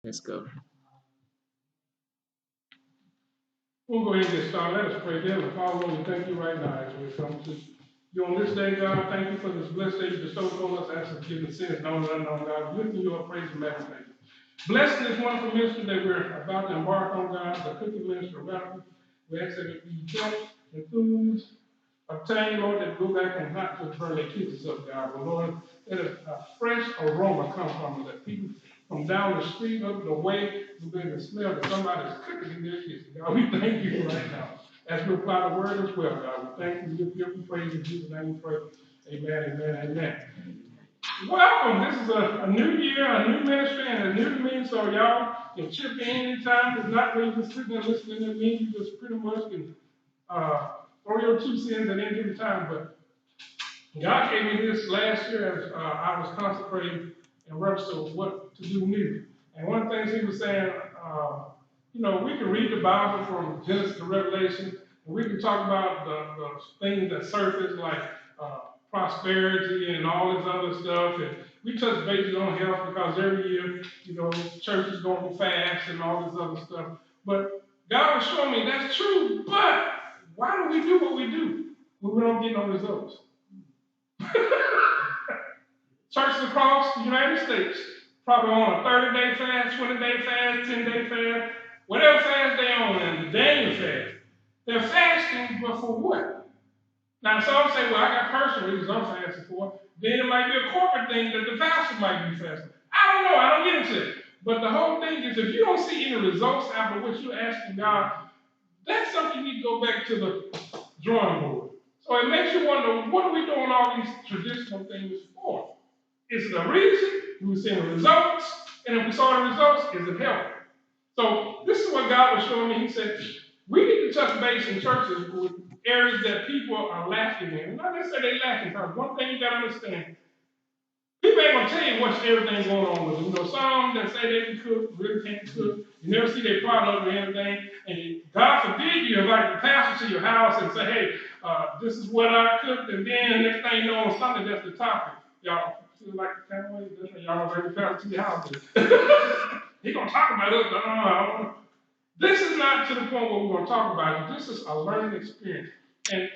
Let's go. We'll go ahead and get started. Let us pray. Dear Father, we thank you right now as we come to you on this day, God. Thank you for this blessed day you bestowed upon us as forgiven sins, known and unknown, God. Lifting you up, praise and magnify. Blessed this wonderful ministry that we're about to embark on, God, the cooking ministry of God. We ask that it be help and food obtain, Lord, that go back and not just burn their kitchens up, God, but Lord, let a fresh aroma come from it, that people from down the street, up the way, will be able to smell that somebody's cooking in their kitchen. God, we thank you right now. As we apply the word as well, God, we thank you, we give you praise in Jesus' name we pray. Amen, amen, amen. Welcome. This is a new year, a new ministry, and a new to me, so y'all can chip in anytime. It's not really just sitting there listening to me. You just pretty much can throw your 2 cents at any given time. But God gave me this last year as I was consecrating in reference to what to do new. And one of the things he was saying, we can read the Bible from Genesis to Revelation, and we can talk about the things that surface like prosperity and all this other stuff. And we touch bases on health because every year, church is going to fast and all this other stuff. But God was showing me that's true, but why do we do what we do when we don't get no results? Churches across the United States probably on a 30-day fast, 20-day fast, 10-day fast, whatever fast they on, and the Daniel fast. They're fasting, but for what? Now, some say, well, I got personal reasons I'm fasting for. Then it might be a corporate thing that the pastor might be fasting. I don't know. I don't get into it. But the whole thing is, if you don't see any results after what you're asking God, that's something you need to go back to the drawing board. So it makes you wonder, what are we doing all these traditional things for? Is it a reason? Do we see the results? And if we saw the results, is it helping? So this is what God was showing me. He said, we need to touch base in churches with areas that people are lacking in. And not necessarily they're lacking, because one thing you got to understand, people ain't going to tell you what's everything going on with them. Some that say they can cook, really can't cook. You never see their product or anything. And God forbid you invite the pastor to your house and say, hey, this is what I cooked. And then the next thing you know, on Sunday, that's the topic. Y'all feel like the kind of way y'all invite the pastor to your house. He's going to talk about it. This is not to the point where we're going to talk about it. This is a learning experience. And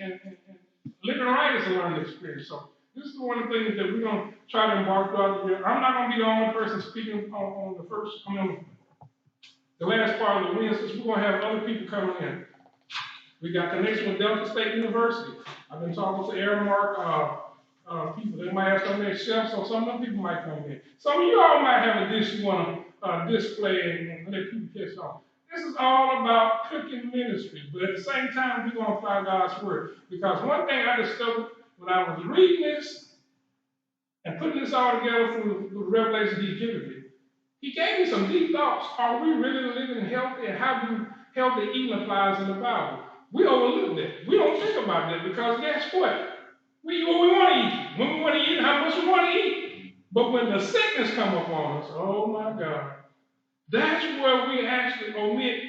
living right is a learning experience. So this is one of the things that we're going to try to embark throughout the year. I'm not going to be the only person speaking on the last part of the Wednesdays. We're going to have other people coming in. We got connection with Delta State University. I've been talking to Airmark people. They might have some of their chefs, so some of them people might come in. Some of you all might have a dish you want to display and let people catch on. This is all about cooking ministry, but at the same time, we're going to apply God's word. Because one thing I discovered when I was reading this and putting this all together through the revelation He's given me, He gave me some deep thoughts. Are we really living healthy, and how do healthy eating applies in the Bible? We overlook that. We don't think about that because guess what? We eat what we want to eat. When we want to eat, how much we want to eat. But when the sickness come upon us, oh my God, that's where we actually omit.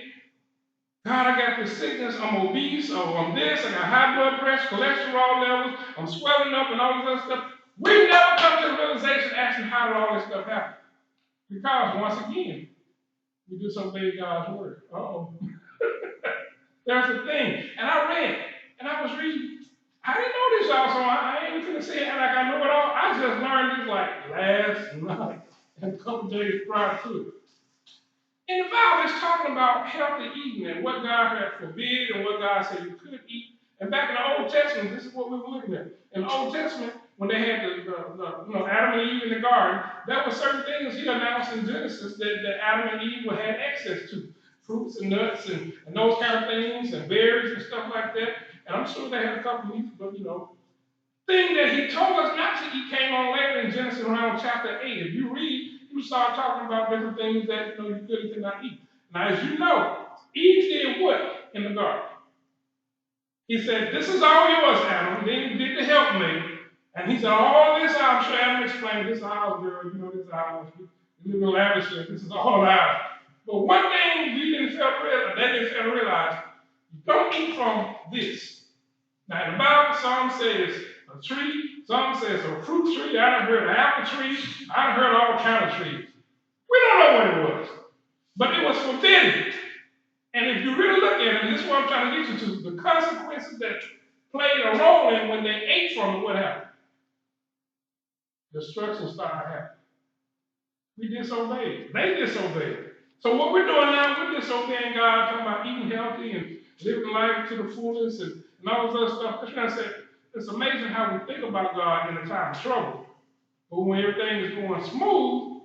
God, I got this sickness, I'm obese, or I'm this, I got high blood pressure, cholesterol levels, I'm swelling up and all this other stuff. We never come to the realization asking how did all this stuff happen. Because once again, we disobey God's word. Uh-oh. There's a thing. And I read, and I was reading. I didn't know this, y'all, so I ain't going to say it like I know it all. I just learned this like last night and a couple days prior to it. And the Bible is talking about healthy eating and what God had forbid and what God said you could eat. And back in the Old Testament, this is what we were looking at. In the Old Testament, when they had Adam and Eve in the garden, there were certain things He announced in Genesis that Adam and Eve would have access to. Fruits and nuts and those kind of things and berries and stuff like that. And I'm sure they had a couple of these, but thing that He told us not to eat came on later in Genesis around chapter 8. If you read, you start talking about different things that you could and could not eat. Now, as you know, Eve did what in the garden? He said, this is all yours, Adam. Then He did the helpmate. And He said, all this, I'm sure Adam explained, this is ours, girl. This is ours. We live in lavishly. This is all ours. But one thing they didn't fail to realize, you don't eat from this. Now, in the Bible, some says a tree, some says a fruit tree. I done heard an apple tree. I done heard all kind of trees. We don't know what it was. But it was forbidden. And if you really look at it, and this is what I'm trying to get you to, the consequences that played a role in when they ate from it, what happened? Destruction started happening. We disobeyed. They disobeyed. So what we're doing now, we're disobeying God, talking about eating healthy and living life to the fullest and all this other stuff. That's why I said it's amazing how we think about God in a time of trouble. But when everything is going smooth,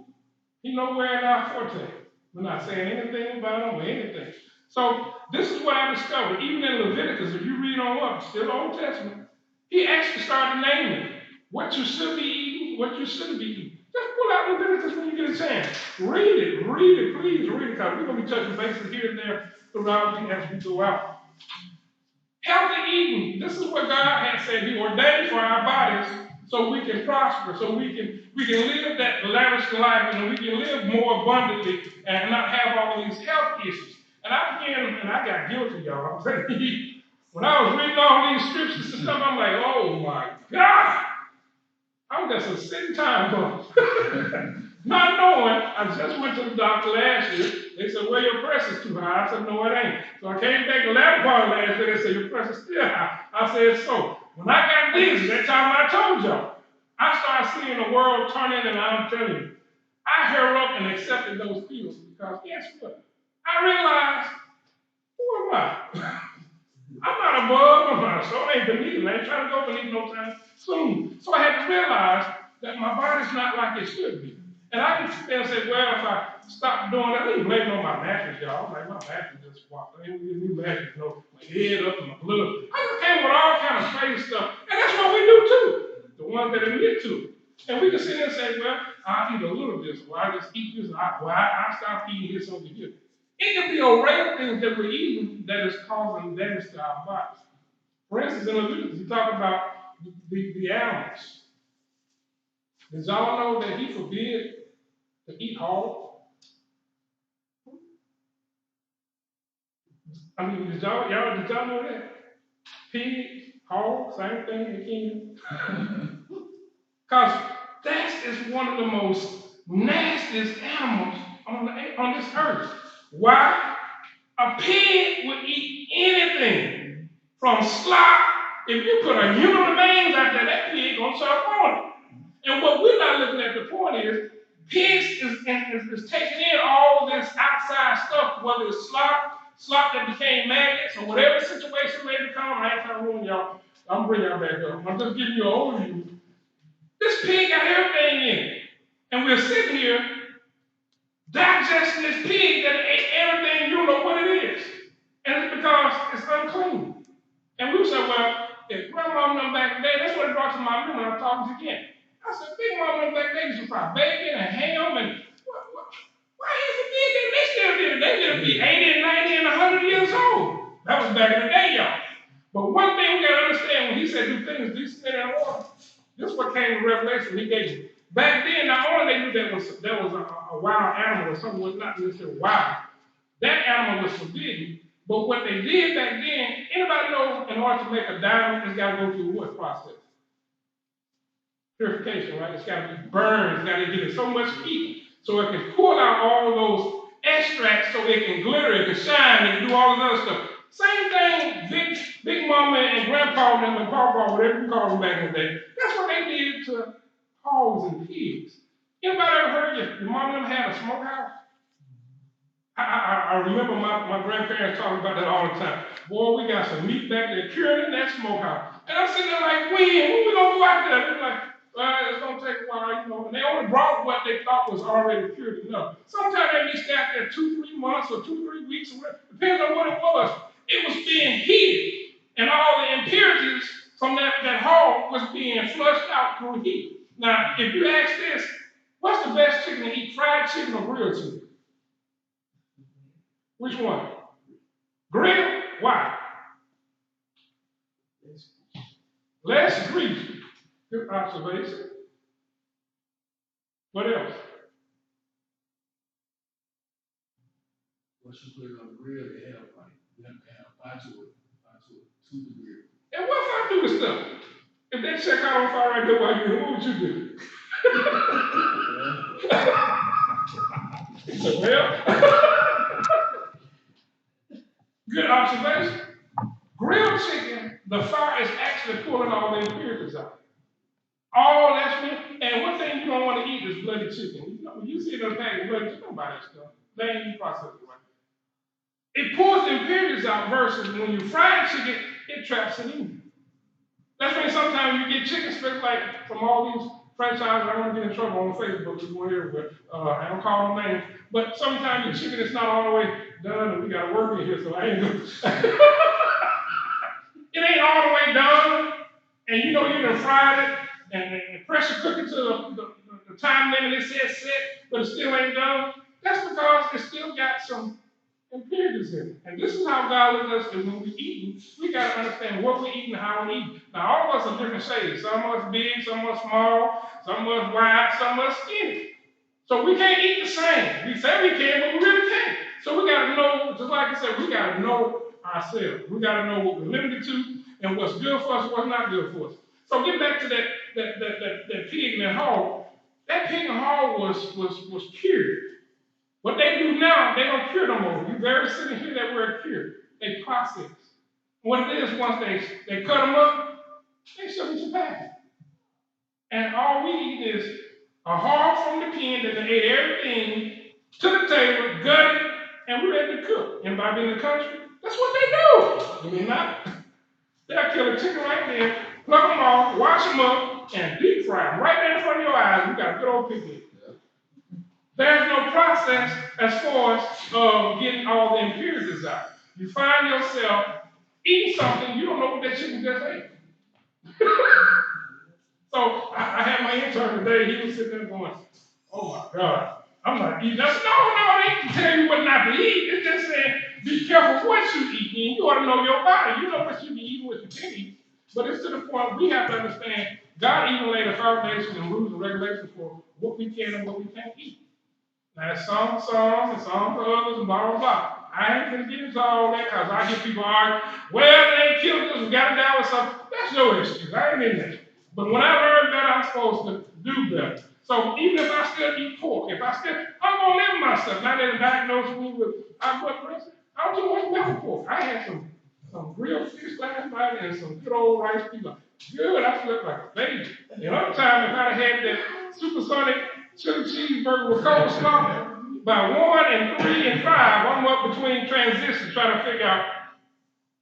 He nowhere in our forte. We're not saying anything about Him or anything. So this is what I discovered. Even in Leviticus, if you read on up, still Old Testament, He actually started naming what you should be eating, what you shouldn't be eating. Just pull out Leviticus when you get a chance. Read it, please read it, because we're going to be touching bases here and there throughout as we go out. Healthy eating. This is what God has said He ordained for our bodies so we can prosper, so we can live that lavish life, and we can live more abundantly and not have all these health issues. And I got guilty, y'all. I'm telling you, when I was reading all these scriptures and stuff, I'm like, oh my God. I'm just a sitting time bomb. Not knowing, I just went to the doctor last year. They said, well, your pressure's too high. I said, no, it ain't. So I came back the latter part of last year. They said, your pressure's still high. I said, so. When I got dizzy, that time I told y'all, I started seeing the world turning, and I'm telling you, I hurried up and accepted those pills because guess what? I realized, who am I? I'm not above, I'm not so, I ain't beneath, I ain't trying to go beneath no time soon. So I had to realize that my body's not like it should be. And I can sit there and say, well, if I stop doing that, I ain't blaming on my mattress, y'all. I'm like, my mattress just swapped. I ain't get a new mattress, you know, my head up and my blood. I just came with all kind of crazy stuff. And that's what we do too. The ones that admit to it. And we can sit there and say, well, I'll eat a little bit, so I just eat this, I stop eating this over here. It could be a array of things that we're eating that is causing damage to our bodies. For instance, in Leviticus, he talked about the animals. Did y'all know that he forbid to eat hog? I mean, did y'all know that? Pig, hog, same thing again. Because that is one of the most nastiest animals on this earth. Why? A pig would eat anything from slop. If you put a human remains out there, that pig gonna suck on it. And what we're not looking at, the point is, pigs is taking in all this outside stuff, whether it's slop that became maggots, or whatever situation may become. I ain't trying to ruin y'all. I'm bringing y'all back up. I'm just giving you an overview. This pig got everything in it. And we're sitting here digesting this pig that ate everything, you don't know what it is. And it's because it's unclean. And we say, well, if grandma and them back in the day, that's what it brought to my memory when I'm talking to you again. I said, big mama and them back in the day used to fry bacon and ham and why is it did that? They still did it. They did it be 80 and 90 and 100 years old. That was back in the day, y'all. But one thing we gotta understand, when he said do things decent and in order, this is what came in Revelation he gave you. Back then, not only they knew that was a wild animal or something was not necessarily wild, that animal was forbidden. But what they did back then, anybody know in order to make a diamond, it's got to go through what process? Purification, right? It's got to be burned. It's got to get so much heat so it can pull out all those extracts so it can glitter, it can shine, it can do all this other stuff. Same thing, Big Mama and Grandpa and Pawpaw, whatever you call them back in the day. That's what they did to hogs and pigs. Anybody ever heard your mom and them had a smokehouse? I remember my grandparents talking about that all the time. Boy, we got some meat back there cured in that smokehouse. And I'm sitting there like, when we gonna go out there? They're like, well, it's gonna take a while, you know. And they only brought what they thought was already cured enough. Sometimes they be stacked there 2-3 months or 2-3 weeks or whatever. Depends on what it was. It was being heated, and all the impurities from that hog was being flushed out through heat. Now, if you ask this, what's the best chicken to eat, fried chicken or grilled chicken? Which one? Grill? Why? Less greasy. Good observation. What else? Once you put it on the grill, you have to have fire to the grill. And what if I do the stuff? If that check out on fire right there while you're here, what would you do? He said, well, observation. Grilled chicken, the fire is actually pulling all the impurities out. All that's me. And one thing you don't want to eat is bloody chicken. You know, when you see it in a package, bloody chicken, don't buy that stuff. They ain't even processed it right. It pulls the impurities out versus when you fry chicken, it traps it in you. That's why sometimes you get chicken strips like from all these franchises. I don't want to get in trouble on Facebook. We go here, but I don't call them names. But sometimes the chicken is not all the way done, and we got to work in here, so I ain't going to. It ain't all the way done, and you know you done fried it, and pressure cook it to the time limit it says set, but it still ain't done. That's because it still got some impurities in it. And this is how God looks at us, is when we eat, we got to understand what we eat and how we eat. Now, all of us are different shades. Some of us big, some of us small, some of us wide, some of us skinny. So we can't eat the same. We say we can, but we really can't. So we got to know, just like I said, we got to know ourselves. We got to know what we're limited to and what's good for us and what's not good for us. So get back to that pig and that hog. That pig and hog was cured. What they do now, they don't cure no more. You very soon hear that word cure. They process. What it is, once they cut them up, they ship them to package. And all we eat is a hog from the pen that they ate everything to the table, gutted, and we're ready to cook. Anybody in the country? That's what they do. You mean not? They'll kill a chicken right there, pluck them off, wash them up, and deep fry them right there in front of your eyes. We got a good old picnic. There's no process as far as getting all the impurities out. You find yourself eating something, you don't know what that chicken just ate. So I had my intern today, he was sitting there going, oh my God, I'm not eating. I said, no, they can tell you what not to eat. It's just saying, be careful what you eat. And you ought to know your body. You know what you can eat, what you can't eat. But it's to the point we have to understand God even laid a foundation and rules and regulations for what we can and what we can't eat. Now, some songs and some for others and blah, blah, blah. I ain't going to get into all that because I hear people argue, well, they killed us, we got to die with something. That's your excuse. I ain't in there. But when I learned that, I'm supposed to do better. So even if I still eat pork, I'm going to live myself. Now they diagnosed me with high blood pressure, I don't do much better pork. I had some grilled fish last night and some good old rice people. Good, I slept like a baby. And other time, if I'd have had that supersonic chili cheeseburger with coleslaw, by 1 and 3 and 5, I'm up between transitions trying to figure out,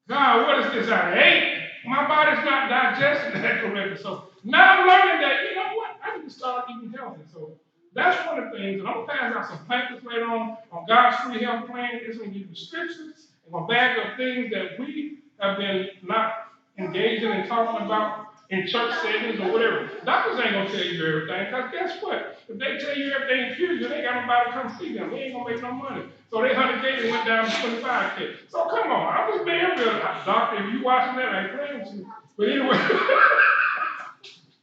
God, what is this I ate? My body's not digesting that correctly. So now I'm learning that, you know what? I need to start eating healthy. So that's one of the things. And I'm going to pass out some pamphlets later on God's free health plan. It's going to give you scriptures. It's going to back up things that we have been not engaging and talking about in church settings or whatever. Doctors ain't going to tell you everything, because guess what? If they tell you everything cures you, they got nobody to come see them. They ain't going to make no money. So they 100K and went down to 25K. So come on, I'm just being real. Doctor, if you watching that, I ain't playing with you. But anyway,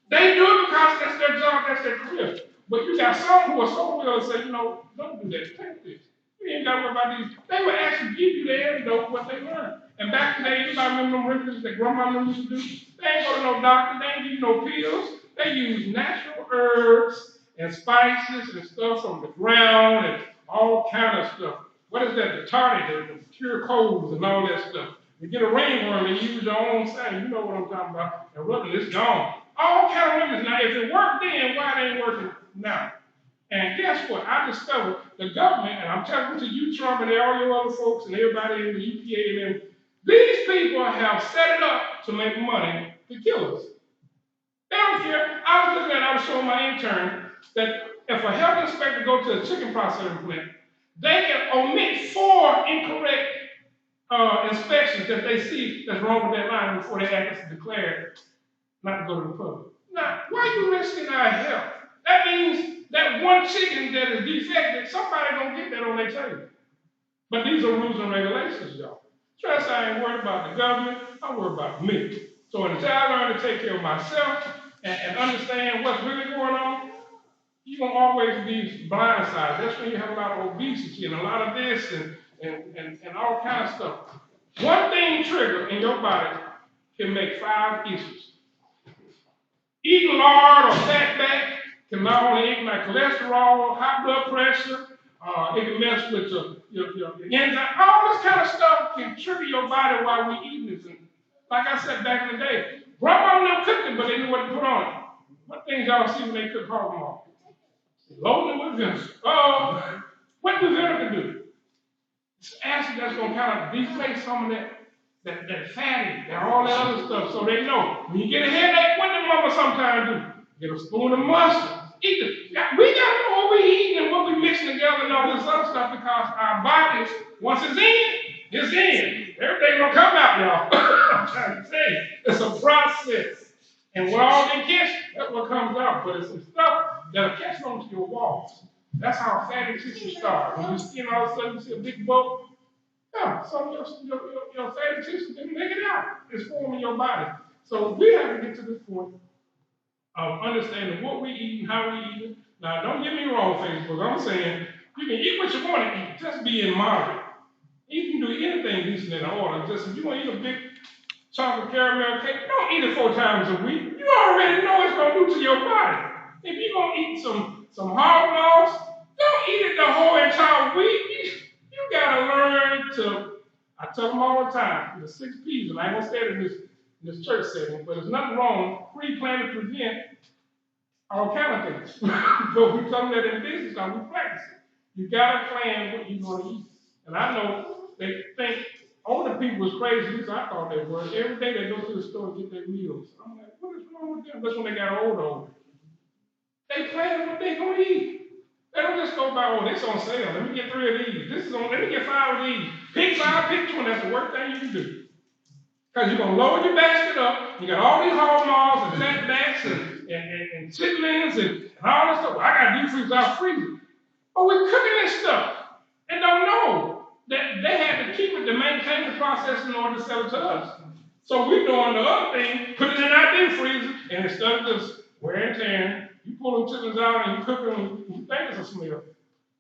they do it because that's their job, that's their career. But you got some who are so real and say, don't do that, take this. You ain't got to worry about these. They will actually give you the antidote what they learned. And back in the day, anybody remember them remedies that grandma used to do? They ain't go to no doctor, they ain't give you no pills. They use natural herbs and spices and stuff from the ground and all kind of stuff. What is that? The tonic, the cure colds and all that stuff. You get a ringworm and use your own thing. You know what I'm talking about. And rub it, it's gone. All kind of remedies. Now, if it worked then, why it ain't working now? And guess what? I discovered the government, and I'm telling to you, Trump, and all your other folks, and everybody in the EPA, and them, these people have set it up to make money to kill us. They don't care. I was showing my intern that if a health inspector goes to a chicken processing plant, they can omit 4 incorrect inspections that they see that's wrong with that line before they actually declare not to go to the public. Now, why are you risking our health? That means that one chicken that is defective, somebody gonna get that on their table. But these are rules and regulations, y'all. Trust I ain't worried about the government, I'm worried about me. So until I learn to take care of myself and understand what's really going on, you're gonna always be blindsided. That's when you have a lot of obesity and a lot of this and all kind of stuff. One thing trigger in your body can make 5 issues. Eating lard or fat can not only ignite cholesterol, high blood pressure, It can mess with your enzyme. All this kind of stuff can trigger your body while we eating this. And like I said back in the day, grandma never cooked it, but they knew what to put on it. What things y'all see when they cook hog? Loading it with vinegar. Oh, what does vinegar do? It's acid that's going to kind of deflate some of that fatty and all that other stuff, so they know. When you get a headache, what the mama sometimes do? Get a spoon of mustard. Eat it. We got to know what we eating and what we mixing together and all this other stuff because our bodies, once it's in. Everything gonna come out, y'all. I'm trying to say, it's a process. And what all they catch, that's what comes out. But it's some stuff that'll catch onto your walls. That's how fatty tissue starts. When your skin all of a sudden you see a big bump, yeah, some of your fatty tissue didn't make it out. It's forming your body. So we have to get to this point of understanding what we eat and how we eat it. Now, don't get me wrong, Facebook. I'm saying you can eat what you want to eat. Just be in moderate. You can do anything decent in order. Just if you want to eat a big chocolate caramel cake, don't eat it 4 times a week. You already know what it's going to do to your body. If you're going to eat some hog maws, don't eat it the whole entire week. You got to learn to, I tell them all the time, the 6 P's, and I ain't going to say it in this church setting, but there's nothing wrong. Pre-plan to prevent all kind of things. But we tell them that in business, how we practice it. You got to plan what you're going to eat. And I know they think older people was crazy, at least I thought they were. Every day they go to the store and get their meals. I'm like, what is wrong with them? That's when they got older. They plan what they're going to eat. They don't just go by, oh, this on sale. Let me get 3 of these. Let me get 5 of these. Pick 5, pick 20. That's the worst thing you can do. Because you're going to load your basket up. You got all these hog maws and fatbacks and chitlins and all this stuff. Well, I got deep freeze out freezer. But we're cooking this stuff and don't know that they had to keep it to maintain the process in order to sell it to us. So we're doing the other thing, put it in our deep freezer, and instead of just wear and tearing, you pull them chitlins out and you cook them and you think it's a smell.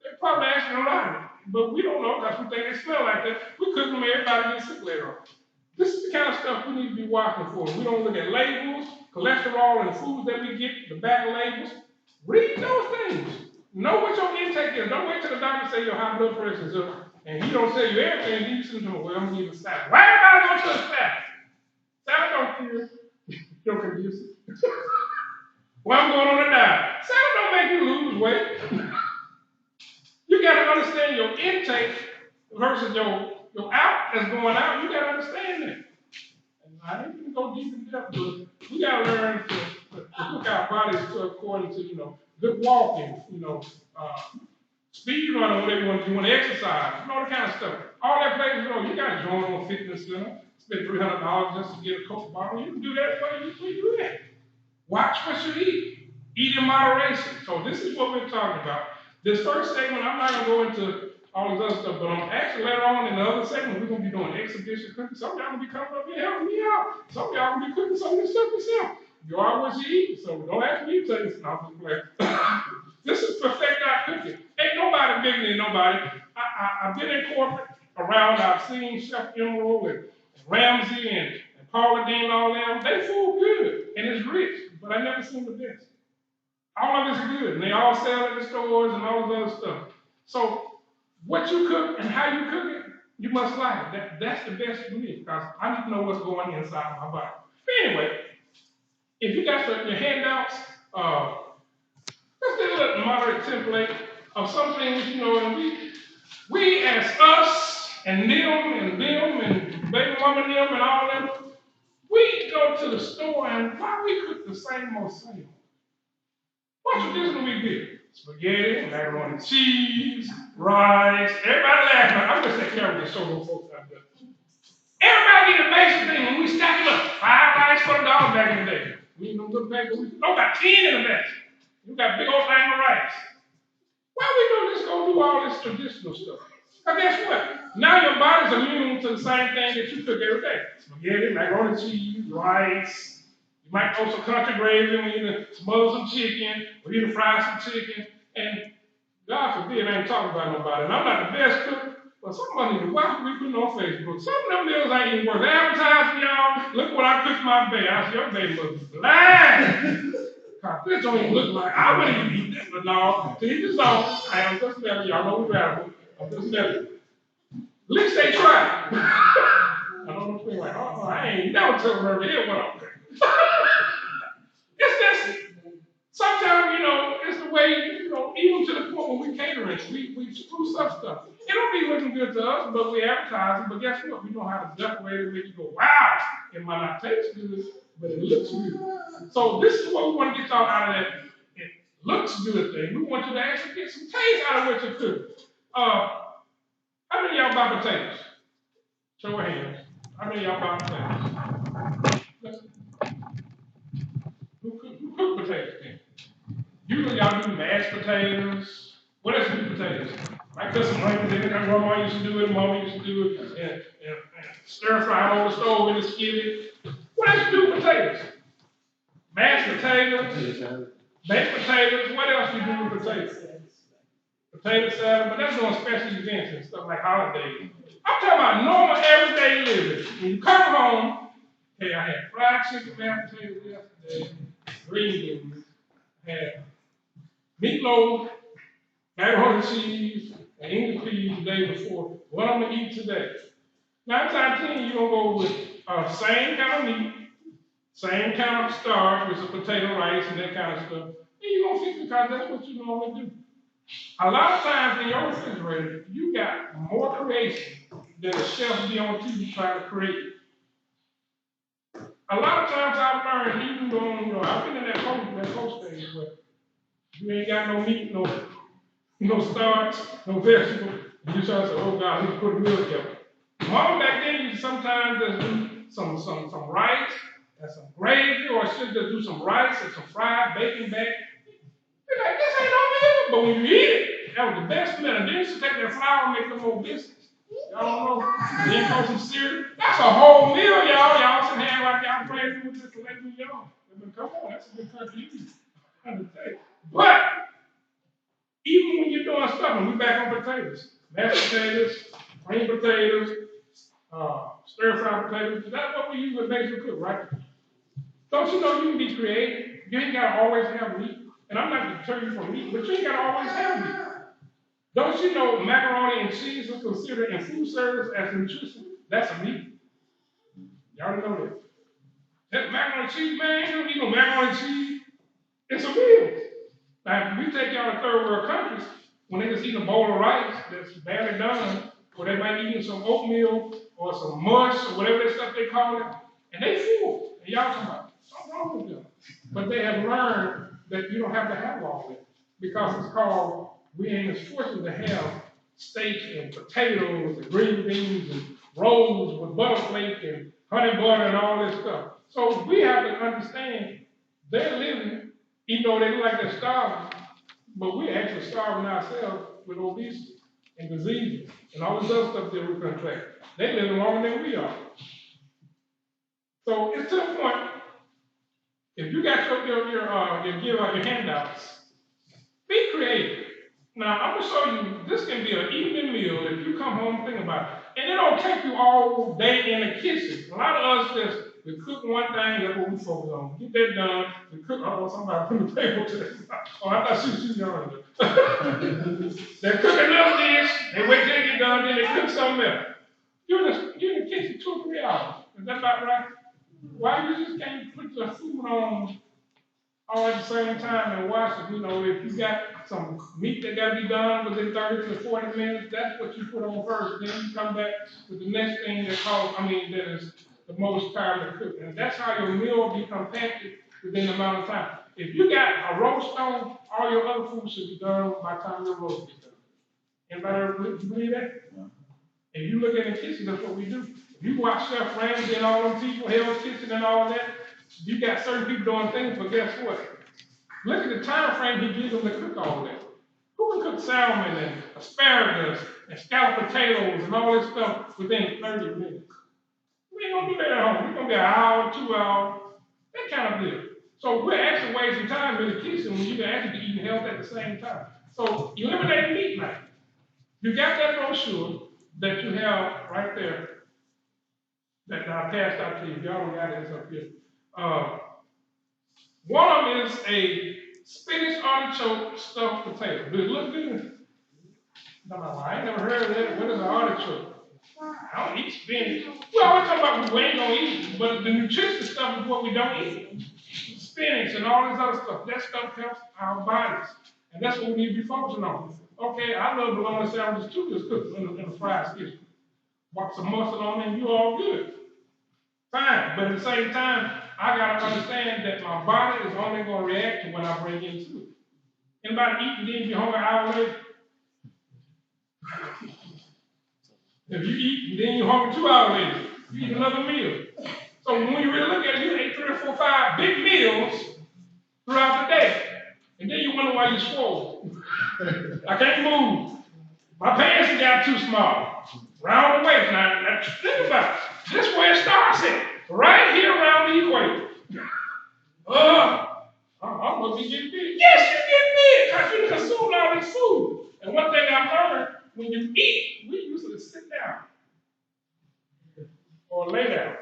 They probably actually like it, but we don't know because we think they smell like that. We cook them and everybody gets sick later on. This is the kind of stuff we need to be watching for. We don't look at labels, cholesterol, and the foods that we get, the back labels. Read those things. Know what your intake is. Don't wait till the doctor say your high blood pressure is up, and he don't tell you everything. You send him, well, I'm gonna give you a salad. Why everybody going to a salad? Salad don't cure. Don't confuse it. Well, I'm going on a diet. Salad don't make you lose weight. You got to understand your intake versus your out that's going out. You got to understand that. And I ain't gonna go deep in depth, but we got to learn to cook our bodies according to good walking, speed running, whatever you want to do, you want to exercise, all that kind of stuff. All that plays a role. You got to join on a fitness center, spend $300 just to get a Coke bottle. You can do that where you at. Watch what you eat. Eat in moderation. So this is what we're talking about. This first segment, I'm not going to go into all this other stuff, but actually later on in the other segment, we're going to be doing exhibition cooking. Some of y'all going to be coming up here helping me out. Some of y'all going to be cooking some of this stuff yourself. You are what you eat, so don't ask me to tell you something. This is perfect our cooking. Ain't nobody bigger than nobody. I've been in corporate around. I've seen Chef Emerald and Ramsay and Paula Dean and all them. They food good and it's rich, but I never seen the best. All of it's good, and they all sell at the stores and all this other stuff. So what you cook and how you cook it, you must like it. That's the best for me because I need to know what's going inside my body. But anyway, if you got your handouts, let's do a little moderate template of some things, and we as us and them and baby mama them and all them, we go to the store and why we cook the same old same. What tradition we do? Spaghetti, macaroni and cheese, rice. Everybody laughing. I'm just saying, Carol gets so those folks out there. Everybody get a basic thing when we stack them up. 5 rice for $1 back in the day. We don't look back, we got 10 in the basket. You got big old thing of rice. Why we don't just go do all this traditional stuff? Because guess what? Now your body's immune to the same thing that you cook every day. Spaghetti, macaroni and cheese, rice. You might throw some country gravy when you smother some chicken, or you fry some chicken. And God forbid, I ain't talking about nobody. And I'm not the best cook, but somebody need to watch what we put on Facebook. Some of them meals ain't even worth advertising, y'all. Look what I cooked my baby. I said, your baby must be blind. 'Cause this don't even look like, I wouldn't even eat this, but no, to each his own. I am just telling y'all know we're radical. I'm just telling you. At least they tried. I don't know if they're like, oh, I ain't never took her over here what I'm doing. It's just, sometimes, it's the way, even to the point when we catering, we spruce up stuff. It don't be looking good to us, but we advertise it. But guess what? We know how to decorate it, make you go, wow, it might not taste good, but it looks good. So this is what we want to get y'all out of that. It looks good thing. We want you to actually get some taste out of what you cook. How many of y'all buy potatoes? Show of hands. How many of y'all buy potatoes? Who cook potatoes then? Usually y'all do mashed potatoes. What else do potatoes? I cut some onions in it. Grandma used to do it. Mama used to do it. And stir fry on the stove in the skillet. What else do with potatoes? Mashed potatoes. Baked potatoes. What else you do with potatoes? Potato salad. But that's on special events and stuff like holidays. I'm talking about normal everyday living. When you come home, hey, I had fried chicken, mashed potatoes yesterday, green beans, I had meatloaf, macaroni and cheese, and English peas the day before. What I'm gonna eat today? 9 times out of 10, you're gonna go with same kind of meat, same kind of starch with some potato rice and that kind of stuff. And you're gonna fix it because that's what you normally do. A lot of times in your refrigerator, you got more creation than a chef be on TV trying to create. A lot of times I've learned, even though, I've been in that coach stage, but you ain't got no meat, no starch, no vegetable. And you try to say, oh God, let's put a meal together. Mom back then used to sometimes just do some rice and some gravy, or she'll just do some rice and some fried bacon back. You're like, this ain't no meal. But when you eat it, that was the best meal. And then she take that flour and make them more biscuits. Y'all know. Then throw some cereal. That's a whole meal, y'all. Y'all sitting here like y'all playing with this to let me young. Come on, that's a good country to eat. But even when you're doing stuffing, we back on potatoes. Mashed potatoes, plain potatoes, stir-fried potatoes. That's what we usually basically cook, right? Don't you know you can be creative? You ain't got to always have meat. And I'm not deterring you from meat, but you ain't got to always have meat. Don't you know macaroni and cheese is considered in food service as nutrition? That's a meat. Y'all know that. That macaroni and cheese, man, you don't eat no macaroni and cheese. It's a meal. Now, if we take y'all to third world countries, when they just eat a bowl of rice that's badly done, or they might eat some oatmeal or some mush or whatever that stuff they call it, and they full. And y'all come out, something wrong with them. But they have learned that you don't have to have all of it because it's called, we ain't as fortunate to have steak and potatoes and green beans and rolls with butterflake and honey butter and all this stuff. So we have to understand they're living, even though they look like they're starving, but we're actually starving ourselves with obesity and diseases and all this other stuff that we contract. They live longer than we are. So it's to the point, if you got your handouts, be creative. Now, I'm going to show you, this can be an evening meal if you come home and think about it. And it don't take you all day in the kitchen. A lot of us just, we cook one thing, that's what we focus on. Get that done. We cook, somebody put the table to this. Oh, I thought she was young. They cook another dish, they wait till they get done, then they cook something else. You're in the kitchen 2 or 3 hours. Is that about right? Why you just can't put your food on all at the same time and watch it? If you got some meat that got to be done within 30 to 40 minutes, that's what you put on first. Then you come back with the next thing that is the most time to cook. And that's how your meal will be compacted within the amount of time. If you got a roast on, all your other food should be done by the time your roast is done. Anybody believe that? Yeah. If you look in the kitchen, that's what we do. If you watch Chef Ramsay and all them people, Hell's Kitchen and all that, you got certain people doing things, but guess what? Look at the time frame he gives them to cook all that. Who can cook salmon and asparagus and scalloped potatoes and all this stuff within 30 minutes? We ain't gonna do that at home. We're gonna be an hour, 2 hours, that kind of deal. So we're actually wasting time in the kitchen when you can actually be eating health at the same time. So eliminate meat night. You got that brochure that you have right there that I passed out to you. If y'all don't got it, it's up here. One of them is a spinach artichoke stuffed potato. Does it look good? No, I ain't never heard of that. What is an artichoke? I don't eat spinach. Well, we're talking about we ain't gonna eat, but the nutritious stuff is what we don't eat. Spinach and all this other stuff. That stuff helps our bodies. And that's what we need to be focusing on. Okay, I love bologna sandwiches too, just cooked in a fried skillet. Walk some mustard on it and you're all good. Fine. But at the same time, I gotta understand that my body is only gonna react to what I bring into it. Anybody eat and then be hungry an hour later? If you eat and then you're hungry 2 hours later, you eat another meal. So when you really look at it, you ate 3 or 4, 5 big meals throughout the day. And then you wonder why you're swole. I can't move. My pants got too small. Round the waist. Now think about it. This is where it starts at. Right here around the equator. I'm gonna be getting big. Yes, you get big because you consume all this food. And one thing I've learned, when you eat, we usually sit down or lay down.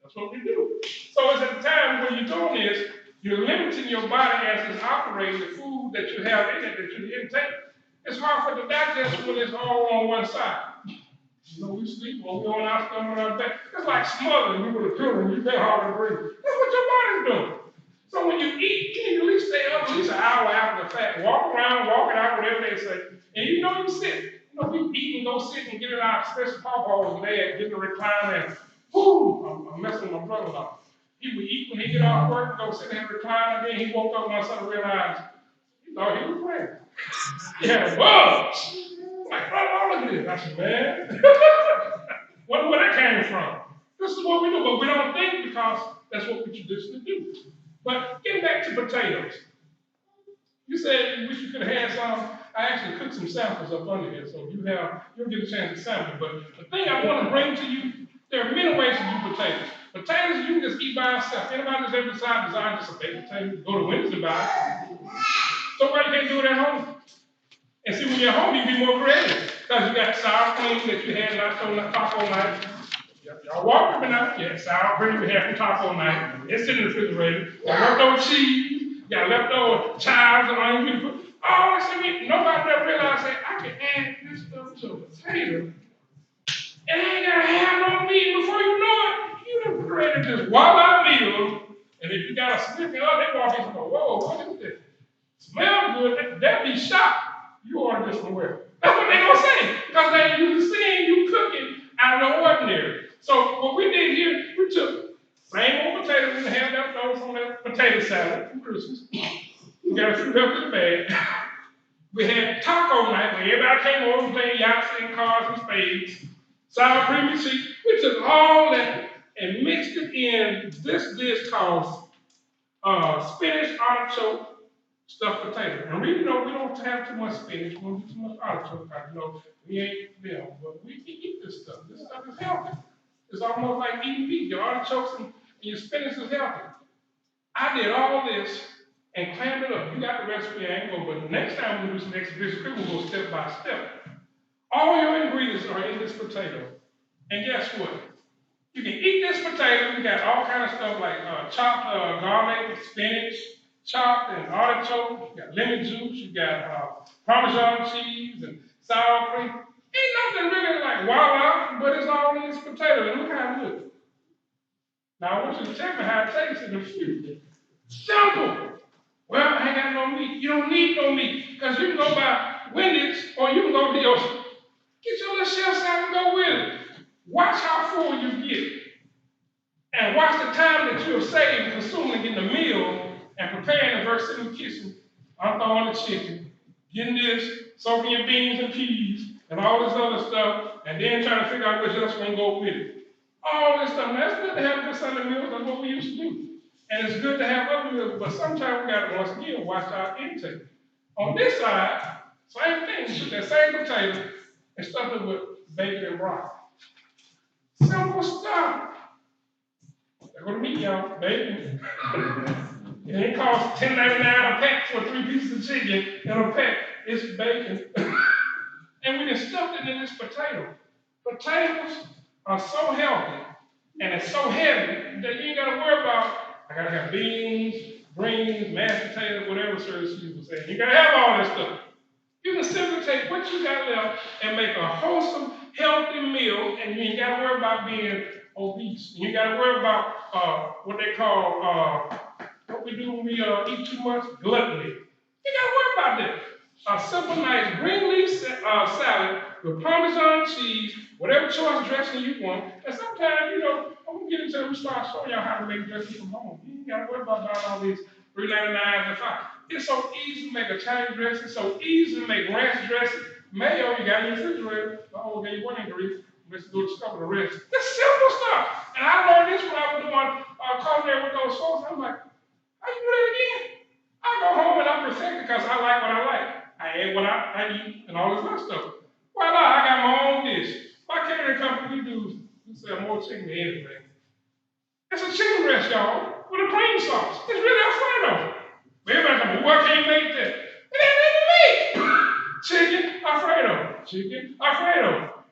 That's what we do. So it's at the time when you're doing this, you're limiting your body as it's operating the food that you have in it, that you intake. It's hard for the digest when it's all on one side. You know, we sleep when we're on our stomach on our back. It's like smothering you with a pillow and you can't hardly breathe. That's what your body's doing. So when you eat, you need to at least stay up at least an hour after the fact. Walk around, walk it out, whatever they say. And you know you sit. You know, we eat and go sit and get it out, especially Papa was bad, get in the recliner and whoo, I'm messing with my brother-in-law. He would eat when he get off work and go sit in the recliner, and then he woke up one Sunday and realized he thought he was playing. He had a buzz. I'm like, what look at this? I said, man, wonder where that came from. This is what we do, but we don't think because that's what we traditionally do. But getting back to potatoes. You said you wish you could have had some. I actually cooked some samples up under here, so you'll get a chance to sample. But the thing I want to bring to you, there are many ways to do potatoes. Potatoes you can just eat by itself. Anybody that's ever designed just a baked potato, go to Wendy's and buy it. So why you can't do it at home? And see, when you're at home, you can be more creative. Because you got sour cream that you had last on taco night. Y'all walk with me now. Yeah, sour cream we had from taco night. It's in the refrigerator. Got leftover cheese. Got leftover chives and onions. All this in. Nobody ever realized that I can add this stuff to a potato. And I ain't gotta have no meat before you know it. You done created this wild meal. And if you got a sniffing up, they walk in and go, whoa, what is this? Smell good. They'll be shocked. You ordered this from where? That's what they're gonna say. Because they used to seeing you cooking out of the ordinary. So what we did here, we took same old potatoes and had leftovers from that potato salad from Christmas. We got a few left in the bag. We had taco night where everybody came over and played Yahtzee and cards and spades. Sour cream and cheese. We took all that and mixed it in this dish called spinach artichoke stuffed potato. And we know we don't have too much spinach, we don't do too much artichoke, we ain't them, but we can eat this stuff. This stuff is healthy. It's almost like eating meat. Your artichokes and your spinach is healthy. I did all this and clammed it up. You got the recipe, I ain't going, but next time we do some exhibition cooking, we'll go step by step. All your ingredients are in this potato. And guess what? You can eat this potato. We got all kinds of stuff like chopped garlic, spinach, chopped and artichoke. You got lemon juice. You got Parmesan cheese and sour cream. Ain't nothing really like wow, but it's all in this potato. And look how it looks. Now I want you to tell me how it tastes in a few. Simple. Well, I ain't got no meat. You don't need no meat because you can go by Wendy's or you can go to your get your little chef salad and go with it. Watch how full you get. And watch the time that you have saved consuming getting a meal and preparing the verse in the kitchen, unthrowing the chicken, getting this, soaking your beans and peas, and all this other stuff, and then trying to figure out which else going to go with it. All this stuff. Now, it's good to have good Sunday meals. That's what we used to do. And it's good to have other meals, but sometimes we got to, once again, watch our intake. On this side, same thing. Put that same potato and stuff it with bacon and broccoli. Simple stuff. They're going to meet y'all, bacon. It ain't cost $10.99 a pack for 3 pieces of chicken in a pack. It's bacon. And we just stuffed it in this potato. Potatoes are so healthy and it's so heavy that you ain't got to worry about, I I gotta have beans, greens, mashed potatoes, whatever service you were saying. You gotta have all that stuff. You can simply take what you got left and make a wholesome, healthy meal, and you ain't gotta worry about being obese. You ain't gotta worry about what they call what we do when we eat too much, gluttony. You gotta worry about that. A simple, nice green leaf salad with Parmesan cheese, whatever choice dressing you want. And sometimes, you know, I'm gonna get into it and start showing y'all how to make dressing from home. You ain't gotta worry about buying all these $3.99 and $5. It's so easy to make Italian dressing, so easy to make ranch dressing. Mayo, you got in your refrigerator. Oh, gave you one ingredient. Let's go discover the rest. It's simple stuff. And I learned this when I was doing culinary with those folks. I'm like, how you do that again? I go home and I perfect it because I like what I like. I add what I eat and all this other stuff. Voila, I got my own dish. My catering company, we sell more chicken than anything. It's a chicken breast, y'all, with a cream sauce. It's really Alfredo. Everybody's like, well, why can't you make that? It ain't nothing to make. Chicken Alfredo. Chicken Alfredo.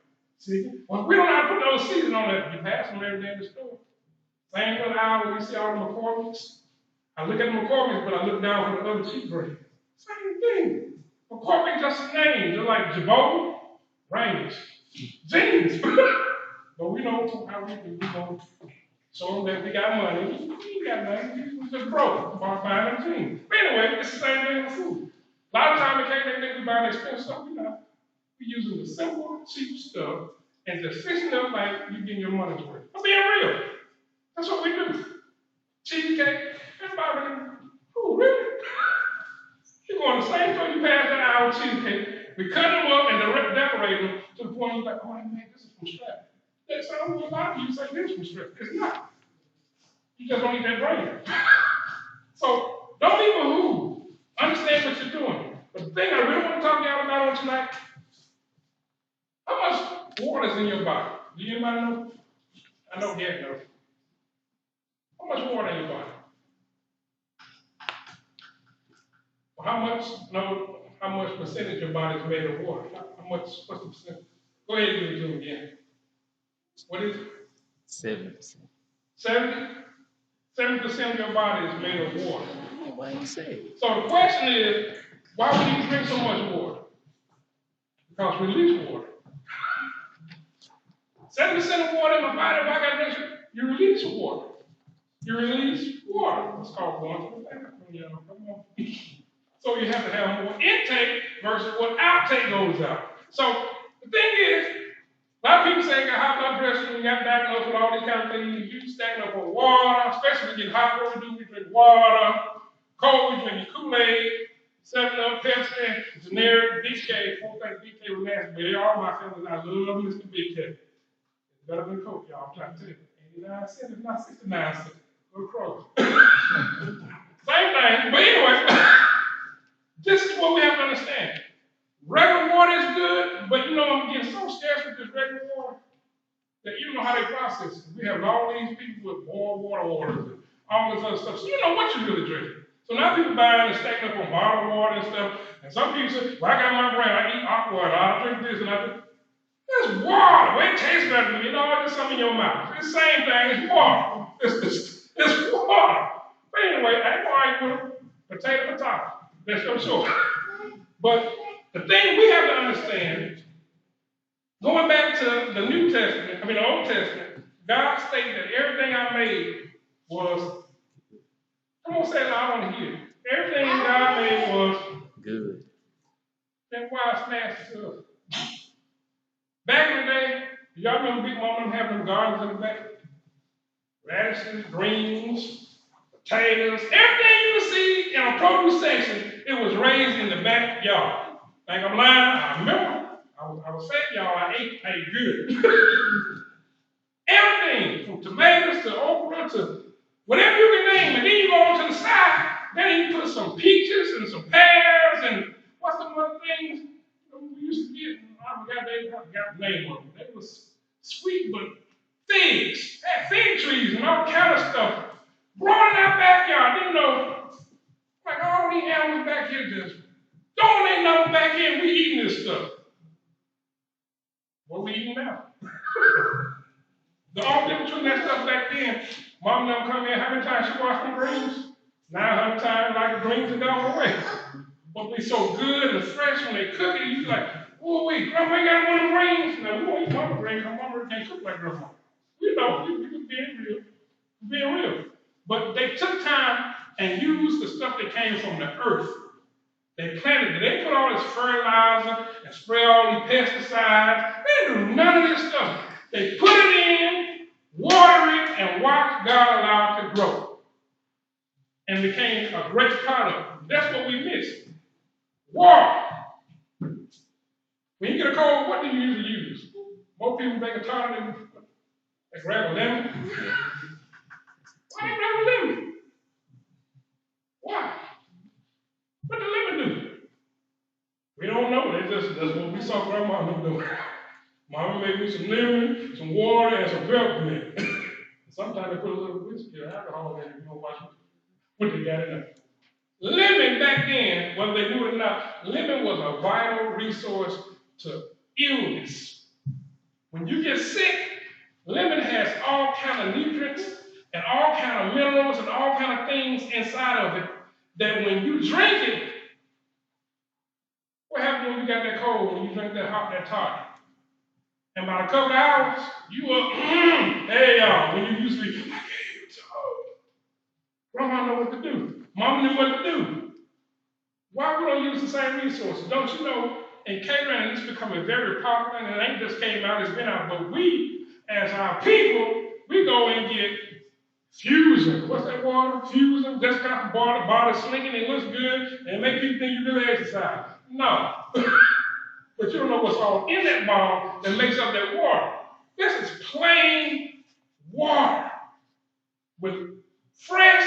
Chicken. Well, we don't know how to put those seasons on that. You pass them every day in the store. Same with our, you see all the McCormick's. I look at the McCormick's, but I look down for the other cheap brand. Same thing. McCormick just a name. They're like Jabot, Range, jeans. But we know how we do. We know. So that we got money. We got money. We just broke about buying them jeans. But anyway, it's the same thing with food. A lot of times they think we buying expensive stuff. We're not. We're using the simple, cheap stuff and just fixing up like you getting your money's worth. I'm being real. That's what we do. Cheesecake. Everybody, ooh, really? You go in the same store you pass that hour cheesecake. We cut them up and decorate them to the point you're like, oh, man, this is from scratch. That sounds a lot of you say this from scratch. It's not. You just don't eat that brand. So don't be behooved. Understand what you're doing. But the thing I really want to talk to y'all about on tonight, how much water is in your body? Do anybody know? I know Gary knows. How much water in your body? How much percentage of your body is made of water? What's the percentage? Go ahead and give it to me again. What is it? 70%. 70% of your body is made of water. Why you say? So the question is, why would you drink so much water? Because we release water. 70% of water in my body, if I got to drink, you release water. You release water. It's called going to the bathroom. Come on. So you have to have more intake versus what outtake goes out. So the thing is, a lot of people say you got high blood pressure, and you got diagnosed with all these kind of things. You stacking up on water, especially when you get hot. What we do, we drink water. Cold, we drink Kool-Aid, 7-Up, Pepsi, generic, BK. Folks think BK was nasty, but they are my family. I love Mr. BK. It's better than Coke, y'all. I'm trying to tell you. 89 cents, if not 69 cents. Go to Kroger. Same thing, but anyway. This is what we have to understand. Regular water is good, but you know, I'm getting so scarce with this regular water that you don't know how they process it. We have all these people with boiled water orders and all this other stuff. So you know what you're really drinking. So now people buying and stacking up on bottled water and stuff. And some people say, well, I got my brand, I eat aqua water, I drink this and I drink. It's water. Well, it tastes better to me. You know, it's something in your mouth. It's the same thing, it's water. It's water. But anyway, I ain't gonna argue with them. Potato. That's for sure. But the thing we have to understand, going back to the the Old Testament, God stated that everything I made was, come on, say it, I want to hear it. Everything God made was good. That's why I smashed it up. Back in the day, y'all remember Big Mama having them gardens in the back? Radishes, greens, potatoes, everything you would see in a produce section, it was raised in the backyard. Think I'm lying? I remember. I was saying, y'all, I ate good. Everything from tomatoes to okra to whatever you can name. And then you go on to the side, then you put some peaches and some pears and what's the other things we used to get? I forgot the name of them. They was sweet, but figs. Had fig trees and all kind of stuff. Growing in our backyard, you know, like all these animals back here just don't ain't nothing back here and we eating this stuff. What we eating now? The only difference between that stuff back then, Mom never come in, how many times she washed them greens? 900 times, like the greens are gone away. But they so good and fresh when they cook it, you like, oh wait, grandma ain't got one of them greens. Now we won't eat mama greens, because mama can't cook like grandma. We know, we being real, being real. But they took time and used the stuff that came from the earth. They planted it. They put all this fertilizer and spray all these pesticides. They didn't do none of this stuff. They put it in, water it, and watch God allow it to grow. And became a great product. That's what we miss. Water. When you get a cold, what do you usually use? Most people make a tonic, they grab a lemon. Why they grab a lemon? Why? What the lemon do? We don't know. That's what we saw grandma do. Mama made me some lemon, some water, and some peppermint. Sometimes they put a little whiskey or alcohol in it. You know what they got in there. Lemon back then, whether they knew it or not, lemon was a vital resource to illness. When you get sick, lemon has all kind of nutrients and all kind of minerals and all kind of things inside of it that when you drink it, what happens when you got that cold, when you drink that toddy? And about a couple of hours, you up, hey y'all, when you usually, I can't talk. Grandma know what to do. Mama knew what to do. Why we don't use the same resources? Don't you know, in catering, it's becoming very popular, and it ain't just came out, it's been out, but we, as our people, we go and get Fusion. What's that water? Fusion. Just got the body slinking, it looks good, and it make people think you really exercise. No. But you don't know what's all in that bottle that makes up that water. This is plain water with fresh,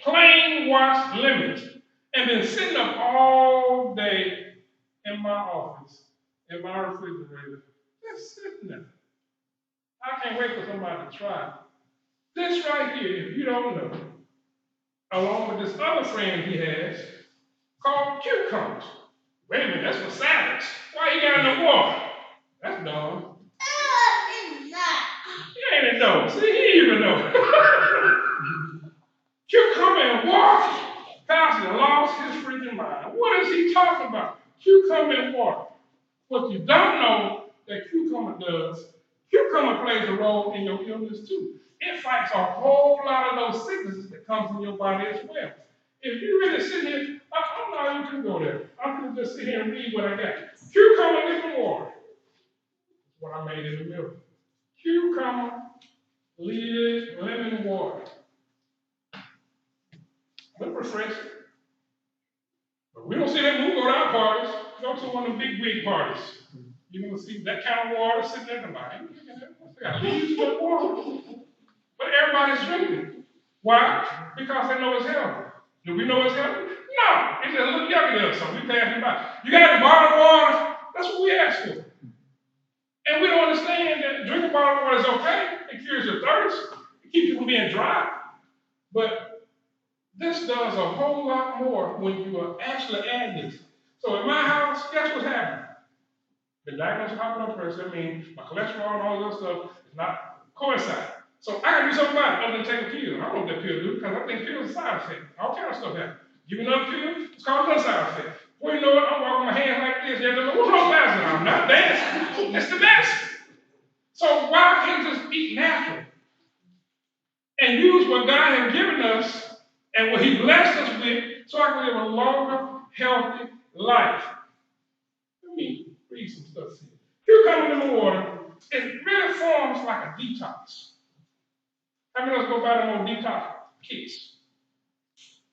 plain washed lemons. And been sitting up all day in my office, in my refrigerator, just sitting there. I can't wait for somebody to try it. This right here, if you don't know, along with this other friend he has, called cucumbers. Wait a minute, that's for salads. Why you got in the water? That's dumb. He ain't know. See, he even know. Cucumber and water. Pastor lost his freaking mind. What is he talking about? Cucumber and water. What you don't know that cucumber does, cucumber plays a role in your illness too. It fights a whole lot of those sicknesses that comes in your body as well. If you really sit here, I'm not even going to go there. I'm going to just sit here and read what I got. Cucumber lemon water. That's what I made in the middle. Cucumber lemon water. Look refreshing. But we don't see that when we go to our parties. Go to one of the big wig parties. You're going to see that kind of water sitting there. They got leaves in the water. But everybody's drinking. Why? Because they know it's healthy. Do we know it's healthy? No. It just look yucky to us, so we pass it by. You got the bottled water? That's what we ask for. And we don't understand that drinking bottled water is okay. It cures your thirst. It keeps you from being dry. But this does a whole lot more when you actually add this. So in my house, guess what's happening? Been diagnosed with high blood pressure. That means my cholesterol and all this stuff is not coincide. So I gotta do something about it other than take a pill. I don't know what that pill do because I think pills are side effect. All kind of stuff happens. Give me another pill, it's called another side effect. Well, you know what? I'm walking my hands like this. Yeah, what's wrong with dancing? I'm not dancing. It's the medicine. So why can't I just eat natural and use what God has given us and what He blessed us with so I can live a longer, healthy life? Let me read some stuff here. Cucumber in the water, it really forms like a detox. How many of us go buy them on detox kits?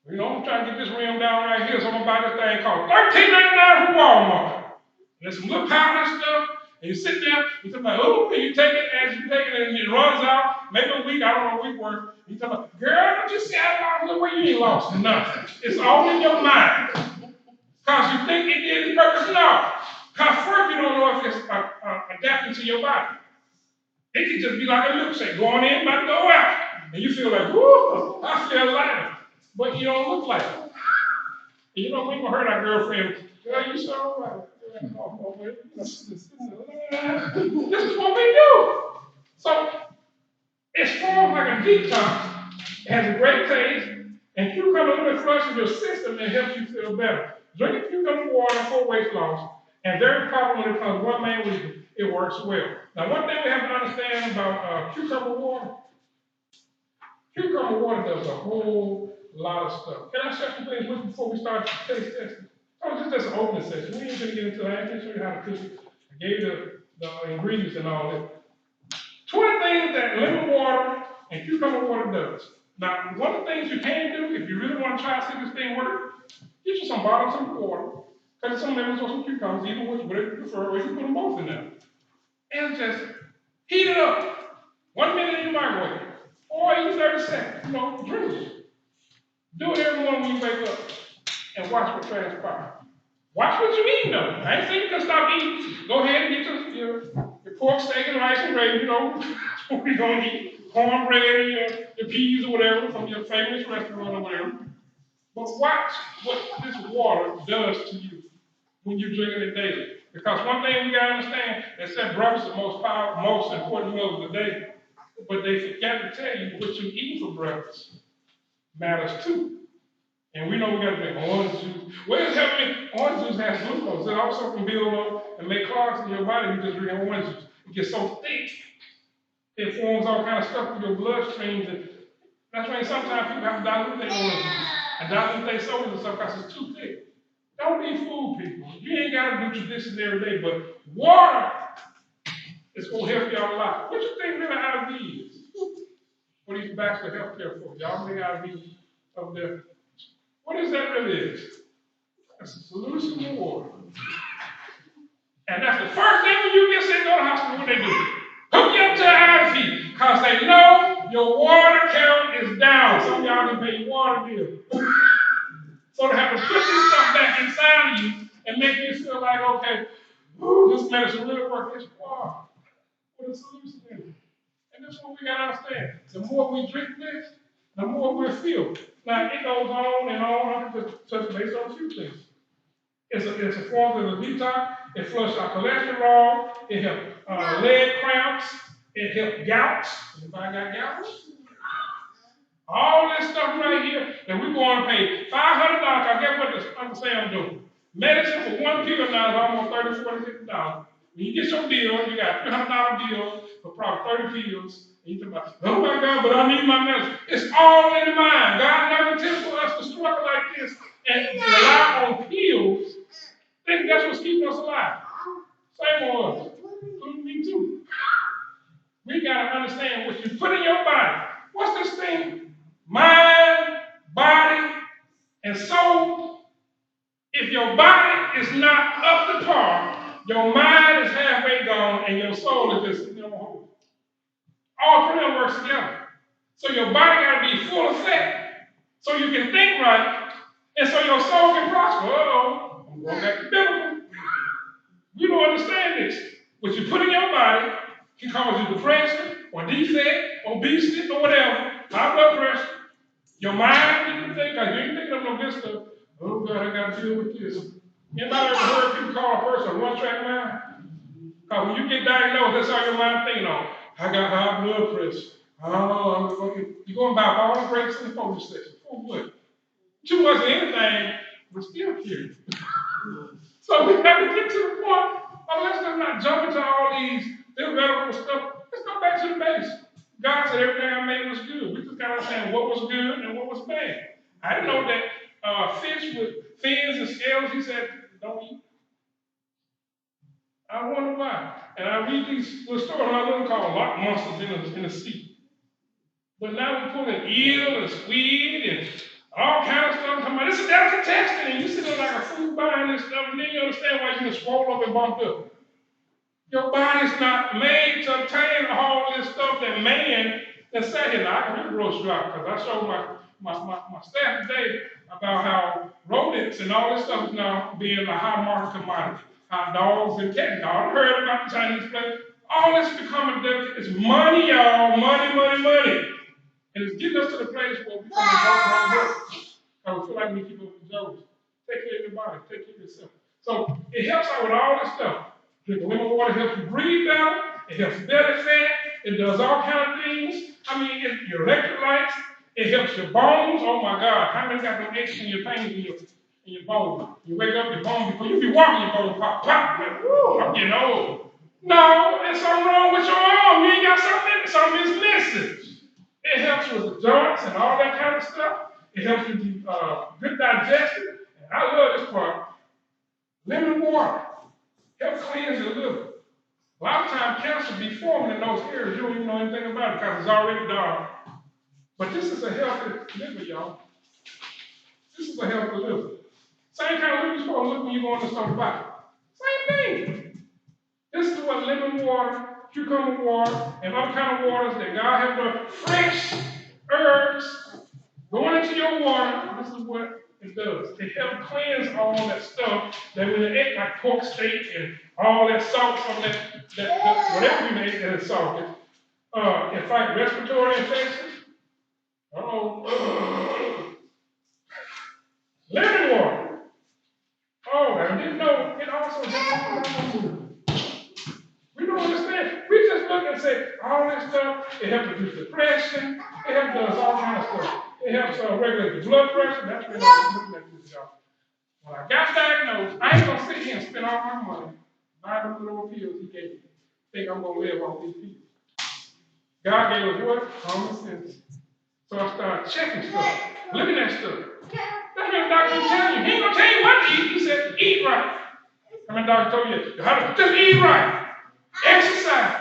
You know, I'm trying to get this rim down right here, so I'm going to buy this thing called $13.99 from Walmart. And there's some little powder stuff, and you sit there, you talk about, oh, and you take it, as you take it, and it runs out, maybe a week, I don't know, a week worth. You talk about, girl, don't you see I lost the way you ain't lost nothing. It's all in your mind. Because you think it did its purpose? No. Because first, you don't know if it's adapting to your body. It could just be like a milkshake, going in, about to go out. And you feel like, whoo, I feel lighter. But you don't look like it. And you know, we even heard our girlfriend, girl, you so right. This is what we do. So, it's formed like a detox. It has a great taste, and cucumber really flushes your system and helps you feel better. Drinking cucumber water for weight loss, and very popular when it comes to one main reason, it works well. Now, one thing we have to understand about cucumber water does a whole lot of stuff. Can I share some things with you before we start the taste testing? Oh, this is just an opening session. We ain't gonna get into it. I ain't gonna show you how to cook it. I gave you the ingredients and all that. 20 things that lemon water and cucumber water does. Now, one of the things you can do, if you really want to try to see this thing work, get you some bottles of water, cut some lemons or some cucumbers, either which, whatever you prefer, or you can put them both in there. And just heat it up. 1 minute in the microwave. Or even 30 seconds. Drink it. Do it every morning when you wake up. And watch what transpires. Watch what you eat, though. I ain't saying you can stop eating. Go ahead and get your pork, steak, and rice and gravy, that's what we're going to eat. Cornbread, your peas or whatever from your famous restaurant or whatever. But watch what this water does to you when you're drinking it daily. Because one thing we got to understand, they said breakfast is the most important meal of the day. But they forget to tell you what you eat for breakfast matters too. And we know we got to drink orange juice. Where's helping? Orange juice has glucose. It also can build up and make clots in your body. You just drink orange juice. It gets so thick, it forms all kind of stuff in your bloodstreams. And that's why sometimes people have to dilute their orange juice and dilute their sodas and stuff because it's too thick. Don't be fooled, people. You ain't got to do traditions every day, but water is going to help y'all a lot. What you think really IV is? What these bachelor healthcare folks, y'all think IV up there? What is that really is? It's a solution of water. And that's the first thing when you get sick, go to the hospital, what they do? Hook you up to an IV, because they know your water count is down. Some of y'all didn't pay your water bill. So they have to put this stuff back inside of you and make you feel like, okay, this medicine really works. It's water. What a solution is. And that's what we got to understand. The more we drink this, the more we'll feel. Now, it goes on and on. I'm just touch base on a few things. It's a form of a detox. It flushes our cholesterol. It helps leg cramps. It helps gout. Anybody got gout? All this stuff right here that we're going to pay $500. I get what I'm saying I'm doing. Medicine for one pill now is almost $30, $40, $50. When you get your bill, you got a $300 bill for probably 30 pills. And you talk about, oh my God, but I need my medicine. It's all in the mind. God never intended for us to struggle like this and rely on pills. I think that's what's keeping us alive. Same on us. Me too. We got to understand what you put in your body. What's this thing? Mind, body, and soul. If your body is not up to par, your mind is halfway gone, and your soul is just sitting on hold. All three of them work together. So your body got to be full of fat, so you can think right, and so your soul can prosper. Uh-oh, I'm going back to biblical. You don't understand this. What you put in your body can cause you depression, or defect, obesity, or whatever, high blood pressure. Your mind, you can think, because you ain't thinking of no good stuff. Oh God, I got to deal with this. Anybody ever heard people call a person a one-track mind? Because when you get diagnosed, that's all your mind thinking on. I got high blood pressure. Oh, you're going to buy all the breaks in the focus section. For what? Too much of anything, but still curious. So we got to get to the point. Let's just not jump into all these theoretical stuff. Let's go back to the base. God said everything I made was good. We just got to understand what was good and what was bad. I didn't know that fish with fins and scales, he said, don't eat. I wonder why. And I read these little stories, and I look called lot monsters in the sea. But now we're pulling eel and squid and all kinds of stuff. Talking about, this is delicatessen, and you sit there like a fool buying this stuff, and then you understand why you can swole up and bumped up. Your body's not made to obtain all this stuff that man that sat here. Now, I can really grocery shop because I showed my staff today about how rodents and all this stuff is now being a high market commodity. How dogs and cats. Y'all heard about the Chinese place. All this becoming delicate. It's money, y'all. Money, money, money. And it's getting us to the place where we become a broke. Because we feel like we keep up with Joes. Take care of your body. Take care of yourself. So it helps out with all this stuff. Drink lemon water helps you breathe better. It helps belly fat. It does all kinds of things. I mean, your electrolytes. It helps your bones. Oh my God, how many got no aches in your pains in your bones? You wake up, your bones, before you be walking, your bones pop, pop. Like, woo, I'm getting old. No, there's something wrong with your arm. You ain't got something is missing. It helps with the joints and all that kind of stuff. It helps with the good digestion. And I love this part. Lemon water helps cleanse the liver. A lot of times cancer be forming in those areas. You don't even know anything about it because it's already dark. But this is a healthy liver, y'all. This is a healthy liver. Same kind of liver you're supposed to look when you go in the store to buy. Same thing. This is what lemon water, cucumber water, and other kind of waters that God has done. Fresh herbs going into your water. This is what it does. It helps cleanse all that stuff that when you ate like pork steak and all that salt from that whatever you ate that is salted. It fight respiratory infections. Lemon water. Oh, I didn't know it also helps. We don't understand. We just look and say, all this stuff, it helps reduce depression, it helps does all kind of stuff. It helps regulate the blood pressure. That's what I was looking at this, y'all. When I got diagnosed, I ain't gonna sit here and spend all my money buying them little pills he gave me. Think I'm gonna live off these pills. God gave us what? Common sense. So I started checking stuff, looking at stuff. That's what the doctor was telling you. He ain't gonna tell you what to eat. He said, eat right. I mean, doctor told you how to just eat right. Exercise.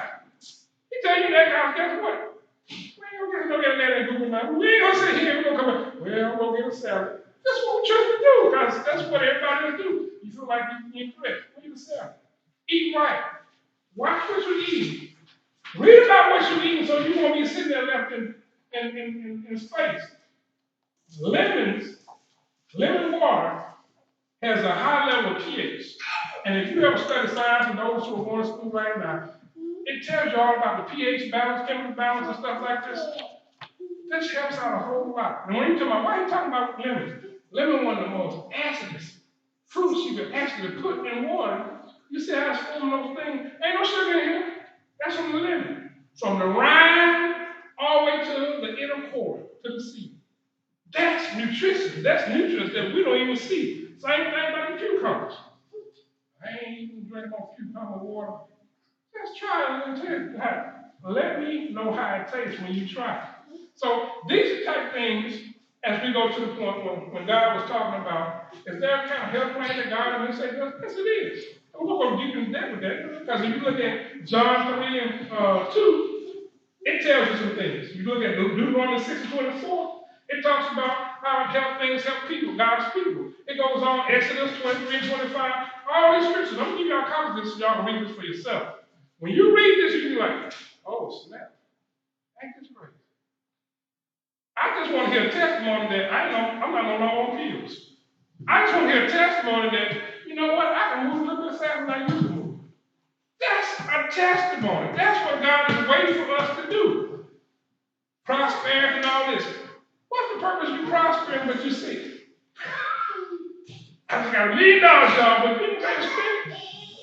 He tell you that, guys, guess what? We ain't gonna get that Google now. We ain't gonna sit here and we're gonna come up, well, I'm gonna get a salad. That's what we choose to do, because that's what everybody else do. You feel like you eat fresh. We'll get a salad. Eat right. Watch what you eat. Read about what you're eating so you won't be sitting there left in space. Lemon water has a high level of pH. And if you ever study science, and those who are going to school right now, it tells you all about the pH balance, chemical balance, and stuff like this. This helps out a whole lot. And when you talk about, why are you talking about lemon? Lemon, one of the most acidest fruits you can actually put in water. You see how it's forming those things? Ain't no sugar in here. That's from the lemon. From the rind all the way to the inner core, to the seed. That's nutrition. That's nutrients that we don't even see. Same thing about the cucumbers. I ain't even drinking no cucumber water. Just try it and tell you how. Let me know how it tastes when you try it. So these are type of things, as we go to the point when God was talking about, is there a kind of health plan that God and say, yes, it is. I'm not going to deep in depth with that, because if you look at John 3 and 2, it tells you some things. You look at Deuteronomy 6 and 24, it talks about how health things help people, God's people. It goes on, Exodus 23 and 25, all these scriptures. I'm going to give y'all copies of this so y'all can read this for yourself. When you read this, you can be like, oh, snap. Ain't this great? I just want to hear a testimony that I'm not on my own pills. I just want to hear a testimony that, you know what, I can move a little bit faster than I used to move. That's a testimony. That's what God is waiting for us to do. Prosperity and all this. What's the purpose of you prospering but you sick? I just got $1 million, y'all, but you can't spend it.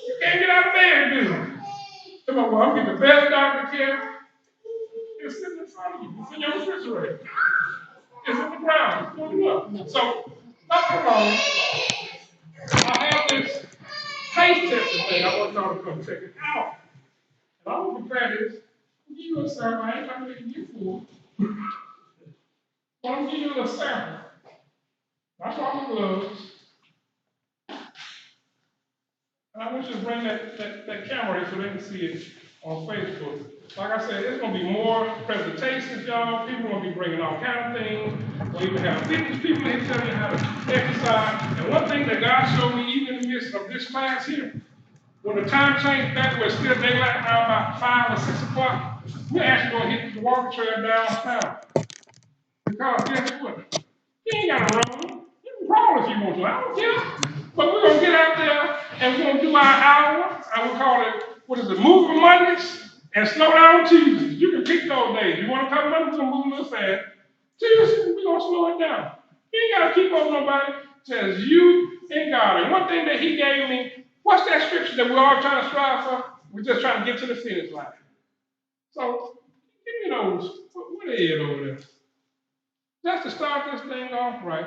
You can't get out of bed, do you? Come on, well, I'm getting the best doctor care. It's sitting in front of you. It's in your refrigerator. It's in the ground. It's going up. So, nothing wrong. I have this taste testing thing. I want y'all to come check it out. And I'm going to prepare this. I'll give you a sample. I ain't trying to make you full. But I'm going to give you a little sample. That's all the gloves. And I want you to bring that camera here so they can see it on Facebook. Like I said, there's going to be more presentations, y'all. People are going to be bringing all kinds of things. We'll even have fitness people here telling you how to exercise. And one thing that God showed me, even in the midst of this class here, when the time changed back where it's still daylight around about 5 or 6 o'clock, we're actually going to hit the walking trail downtown. Because guess what? You ain't got to run. You can crawl if you want to. I don't care. But we're going to get out there and we're going to do our hour. I would call it, Moving Mondays and Slow Down Tuesdays. You can pick those days. You want to come Monday, we're going to move a little fast. Tuesday, we're going to slow it down. You ain't got to keep on nobody. It says you and God. And one thing that he gave me, what's that scripture that we're all trying to strive for? We're just trying to get to the finish line. So, give me those. What are they over there? Just to start this thing off right,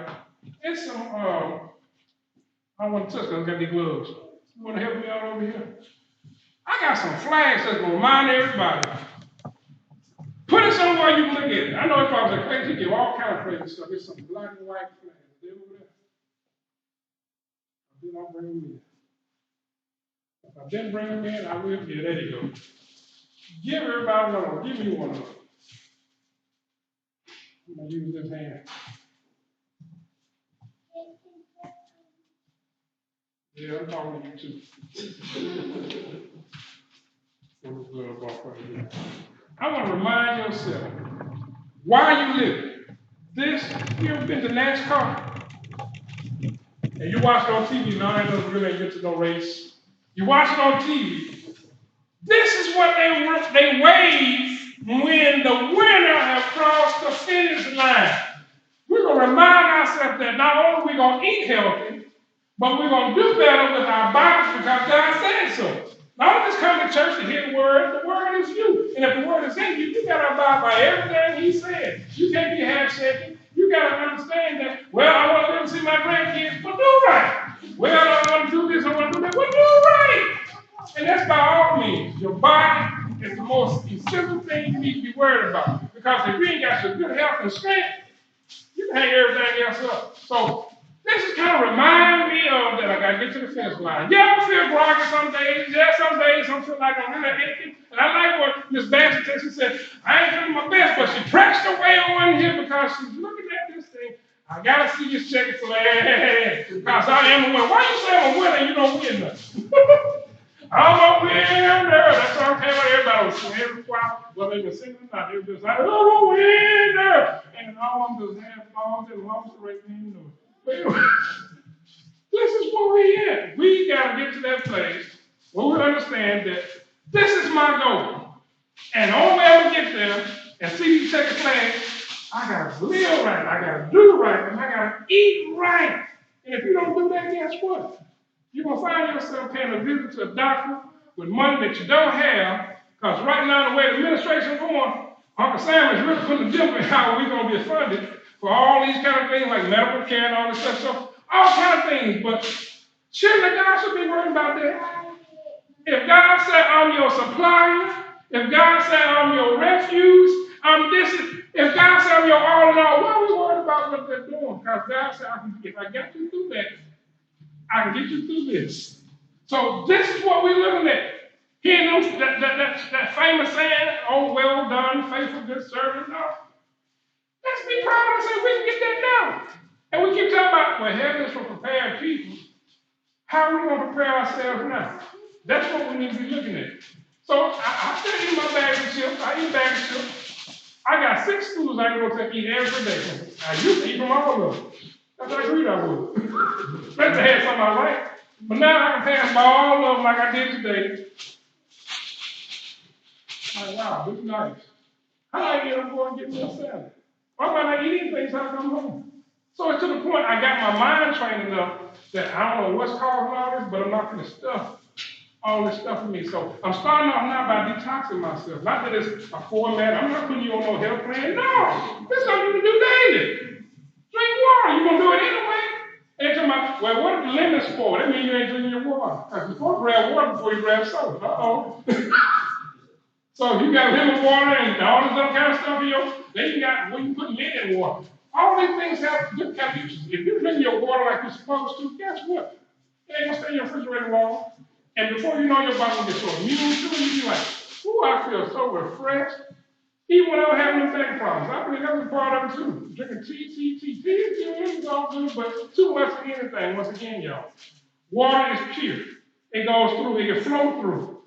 it's some, I want to touch because I got these gloves. You want to help me out over here? I got some flags that's going to remind everybody. Put it somewhere you can look at it. I know if I was a crazy, you give all kind of crazy stuff. There's some black and white flags. They over there. I did not bring them in. If I didn't bring them in, I will. Yeah, there you go. Give everybody one of them. Give me one of them. I'm going to use this hand. Yeah, I'm talking to you too. Put this glove off right here. I want to remind yourself why you living. This, you ever been to NASCAR? And you watch it on TV, now I know really ain't get to no race. You watch it on TV. This is what they wave when the winner has crossed the finish line. We're going to remind ourselves that not only are we going to eat healthy, but we're going to do better with our bodies because God said so. Not just come to church to hear the word is you. And if the word is in you, you got to abide by everything he said. You can't be half-shaking. You got to understand that, well, I want to live and see my grandkids, but do right. Well, I want to do this, I want to do that, but do right. And that's by all means. Your body is the most essential thing you need to be worried about. Because if you ain't got some good health and strength, you can hang everything else up. So this is kind of remind me of that I got to get to the finish line. Yeah, I feel groggy some days. Yeah, some days I feel like I'm really empty. And I like what Miss Bassett said. She said, I ain't feeling my best, but she pressed away on here because she's looking at this thing. I got to see this checkered flag because I am a winner. Why you say I'm a winner and you don't win nothing? I'm a winner. That's why I came out. Everybody was singing every choir. Well, they were singing or not. They were just like, I'm a winner. And all of them just had flaws and lost the right thing. But anyway, this is where we're at. We got to get to that place where we understand that this is my goal. And the only way I'm going to get there and see these checkered flags, I got to live right, I got to do right, and I got to eat right. And if you don't do that, guess what? You're going to find yourself paying a visit to a doctor with money that you don't have, because right now, the way the administration is going, Uncle Sam is really putting a dip in how we're going to get funded for all these kind of things like medical care and all this stuff. So, all kind of things. But shouldn't God should be worried about that? If God said I'm your supplier, if God said I'm your refuge, if God said I'm your all in all, why are we worried about what they're doing? Because God said, if I get you through that, I can get you through this. So this is what we're looking at. Hearing that famous saying, oh, well done, faithful, good servant. No. Let's be proud and say we can get that done. And we keep talking about, well, heaven is for prepared people. How are we going to prepare ourselves now? That's what we need to be looking at. So I still eat my bag of chips. I eat bag of chips. I got 6 schools I go to eat every day. I used to eat them all of them. That's what I agreed I would. Especially had something I like. But now I can pass by all of them like I did today. Like, wow, this is nice. How I get up going and get me a salad? Why am I not eating things when I come home? So it's to the point I got my mind trained enough that I don't know what's causing all this, but I'm not going to stuff all this stuff in me. So I'm starting off now by detoxing myself. Not that it's a format. I'm not putting you on no health plan. No, this is something you do daily. Drink water. You're going to do it anyway. And they're talking about, well, what are the lemons for? That means you ain't drinking your water. Because you're supposed to grab water before you grab soda. Uh-oh. So you got lemon water and all this other kind of stuff in your, then you got, when you put lid in water. All these things have different kind of uses. If you drink your water like you're supposed to, guess what? It ain't going to stay in your refrigerator long. And before you know, your body will get so immune to it, you be like, ooh, I feel so refreshed. Even when I was having back problems, I believe that was part of it too. Drinking tea. Tea is all good, but too much of anything, once again, y'all. Water is pure. It goes through, it can flow through.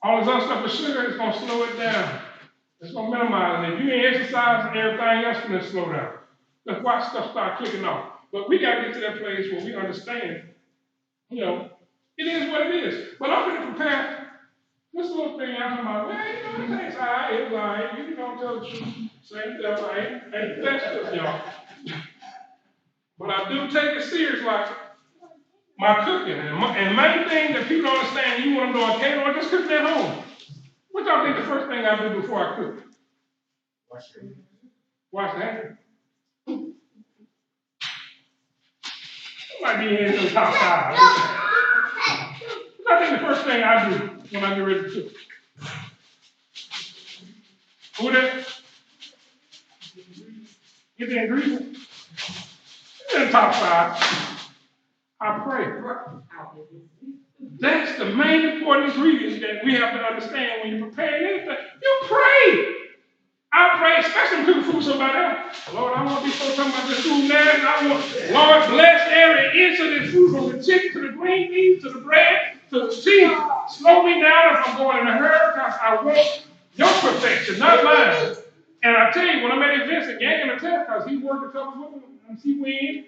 All this other stuff with sugar is going to slow it down. It's going to minimize it. If you ain't exercising, everything else is going to slow down. Let's watch stuff start clicking off. But we got to get to that place where we understand, it is what it is. But I'm going to prepare this little thing out of my way. It's all right. It's all right. You don't tell the truth. Same stuff. I ain't the best, y'all. But I do take it serious, like my cooking. And main thing that people don't understand, you want to know, okay, or just cooking at home. What y'all think the first thing I do before I cook? Wash the hands. Might be in the top five. I think the first thing I do when I get ready to cook. Who that? Get the ingredients. In the top five. I pray. That's the main important ingredient that we have to understand when you're preparing anything. You pray. I pray, especially when people food somebody else. Lord, I want these folks talking about this food now, and I want, Lord, bless every inch of this food, from the chicken to the green beans to the bread to the cheese. Slow me down if I'm going in a hurry, because I want your perfection, not mine. And I tell you, when I'm at events, and Yank can attest, because he worked a couple with me, and see win.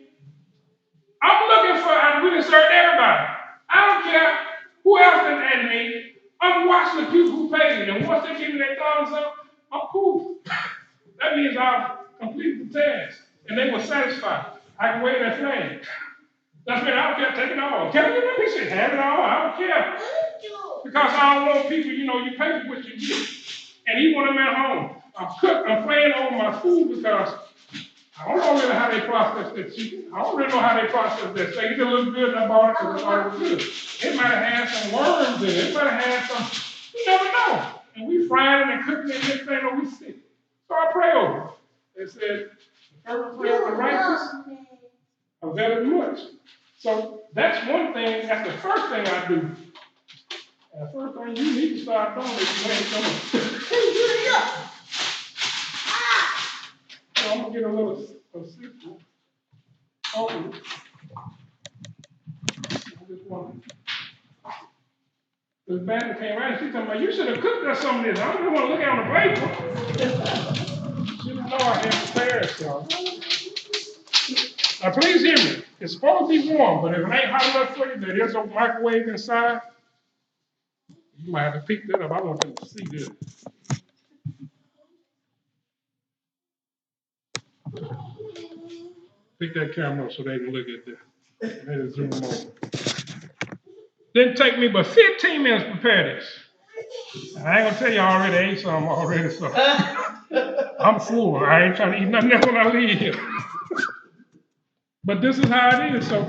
I'm looking for, we done served everybody. I don't care who else done added me. I'm watching the people who paid me, and once they give me their thumbs up, I'm cool. That means I've completed the task, and they were satisfied. I can wave that flag. That's mean I don't care, take it all. Tell me what he said, have it all, I don't care. Because I don't want people, you pay for what you get. And even when I'm at home, I'm praying over my food because I don't know really how they process that chicken. I don't really know how they process that steak. It didn't look good, and I bought it because I thought it was good. It might have had some worms in it. It might have had some, you never know. And we frying it and cooking it and everything, and we see. So I pray over it. It said, the fervent prayer of the righteous availeth much. So that's one thing, that's the first thing I do. And the first thing you need to start doing is you ain't doing. So I'm gonna get a little sister. Oh, this one. This band came around, she told me, you should have cooked us some of this. I don't even want to look at on the plate. She didn't know I had prepared, so. Now please hear me. It's supposed to be warm, but if it ain't hot enough for you, there is a microwave inside. You might have to pick that up. I want them to see this. Pick that camera up so they can look at this. Let it zoom over. Didn't take me but 15 minutes to prepare this. I ain't gonna tell you I already ate some already, so I'm full. I ain't trying to eat nothing else when I leave here. But this is how it is, so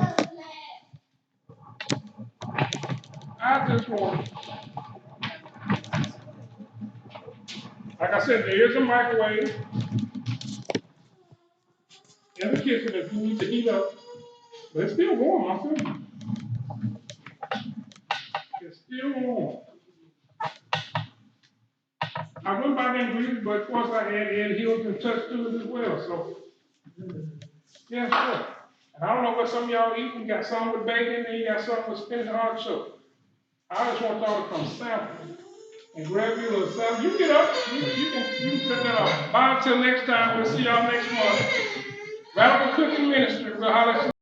I just want, like I said, there is a microwave in the kitchen if you need to heat up, but it's still warm, I'm telling you. It's still warm. I went by the ingredients, but of course I had Ed Hills and touch to it as well, so yeah, sure. And I don't know what some of y'all eat. You got some with bacon, and you got some with spinach and artichoke. I just want y'all to come sample and grab you a little salad. You get up, you can cut that off. Bye until next time. We'll see y'all next month. Radical Cooking Ministry. We'll holler at you.